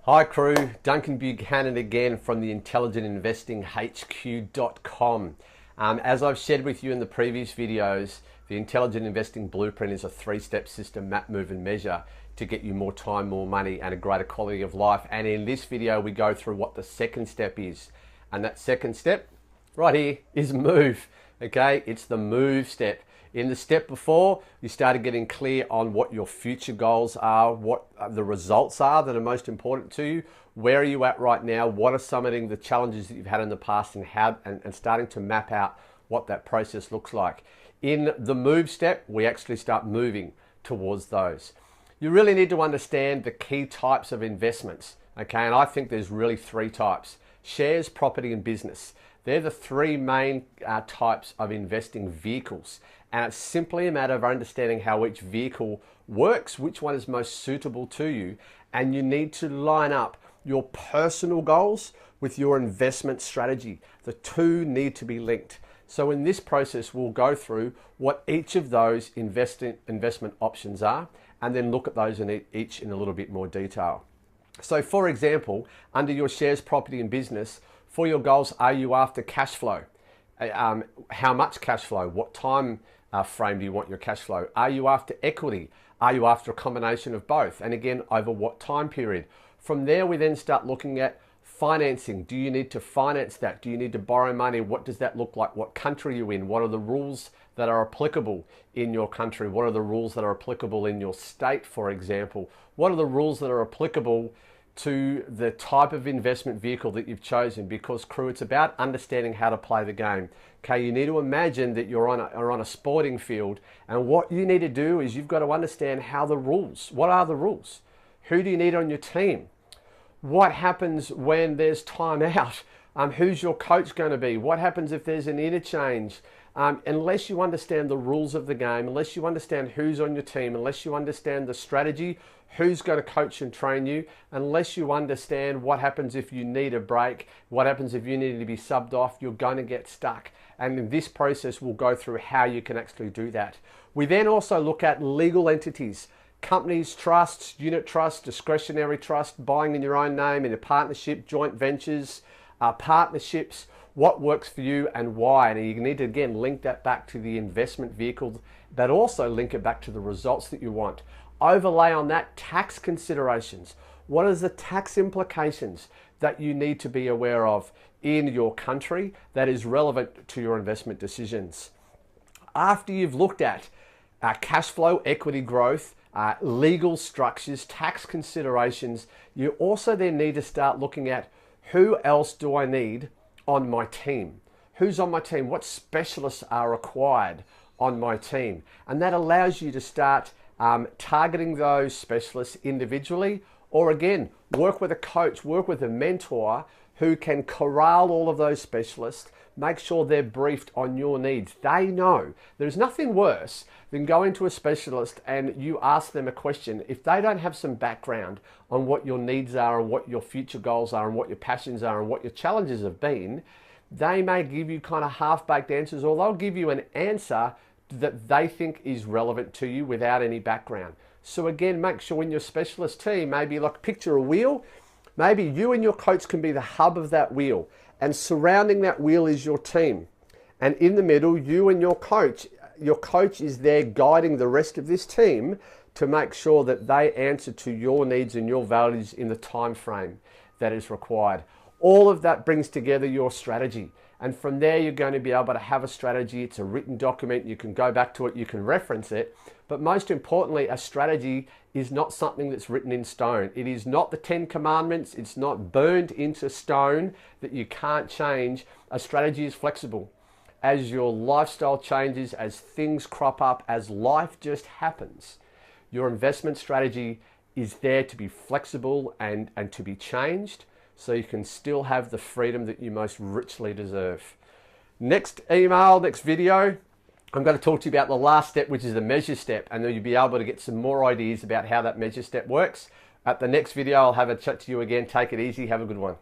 Hi crew, Duncan Buchanan again from the intelligentinvestinghq.com. As I've shared with you in the previous videos, the Intelligent Investing Blueprint is a three-step system, map, move and measure to get you more time, more money and a greater quality of life. And in this video, we go through what the second step is. And that second step right here is move, okay? It's the move step. In the step before, you started getting clear on what your future goals are, what the results are that are most important to you. Where are you at right now? What are some of the challenges that you've had in the past and starting to map out what that process looks like. In the move step, we actually start moving towards those. You really need to understand the key types of investments, okay? And I think there's really three types: shares, property, and business. They're the three main types of investing vehicles. And it's simply a matter of understanding how each vehicle works, which one is most suitable to you. And you need to line up your personal goals with your investment strategy. The two need to be linked. So in this process, we'll go through what each of those investment options are, and then look at those each in a little bit more detail. So for example, under your shares, property, and business, for your goals, are you after cash flow? How much cash flow? What time frame do you want your cash flow? Are you after equity? Are you after a combination of both? And again, over what time period? From there, we then start looking at financing. Do you need to finance that? Do you need to borrow money? What does that look like? What country are you in? What are the rules that are applicable in your country? What are the rules that are applicable in your state, for example? What are the rules that are applicable to the type of investment vehicle that you've chosen? Because crew, it's about understanding how to play the game. Okay, you need to imagine that you're on a sporting field, and what you need to do is you've got to understand how the rules, what are the rules? Who do you need on your team? What happens when there's time out? Who's your coach going to be? What happens if there's an interchange? Unless you understand the rules of the game, unless you understand who's on your team, unless you understand the strategy, who's going to coach and train you, unless you understand what happens if you need a break, what happens if you need to be subbed off, you're going to get stuck. And in this process, we'll go through how you can actually do that. We then also look at legal entities, companies, trusts, unit trusts, discretionary trust, buying in your own name, in a partnership, joint ventures, partnerships, what works for you and why. And you need to, again, link that back to the investment vehicle, but also link it back to the results that you want. Overlay on that tax considerations. What is the tax implications that you need to be aware of in your country that is relevant to your investment decisions? After you've looked at cash flow, equity growth, legal structures, tax considerations, you also then need to start looking at who else do I need on my team? Who's on my team? What specialists are required on my team? And that allows you to start targeting those specialists individually, or again, work with a coach, work with a mentor who can corral all of those specialists, make sure they're briefed on your needs. They know. There's nothing worse than going to a specialist and you ask them a question. If they don't have some background on what your needs are and what your future goals are and what your passions are and what your challenges have been, they may give you kind of half-baked answers, or they'll give you an answer that they think is relevant to you without any background. So again, make sure in your specialist team, maybe like picture a wheel, maybe you and your coach can be the hub of that wheel, and surrounding that wheel is your team. And in the middle, you and your coach is there guiding the rest of this team to make sure that they answer to your needs and your values in the time frame that is required. All of that brings together your strategy. And from there, you're going to be able to have a strategy. It's a written document. You can go back to it. You can reference it. But most importantly, a strategy is not something that's written in stone. It is not the 10 commandments. It's not burned into stone that you can't change. A strategy is flexible. As your lifestyle changes, as things crop up, as life just happens, your investment strategy is there to be flexible and to be changed, so you can still have the freedom that you most richly deserve. Next email, next video, I'm going to talk to you about the last step, which is the measure step, and then you'll be able to get some more ideas about how that measure step works. At the next video, I'll have a chat to you again. Take it easy. Have a good one.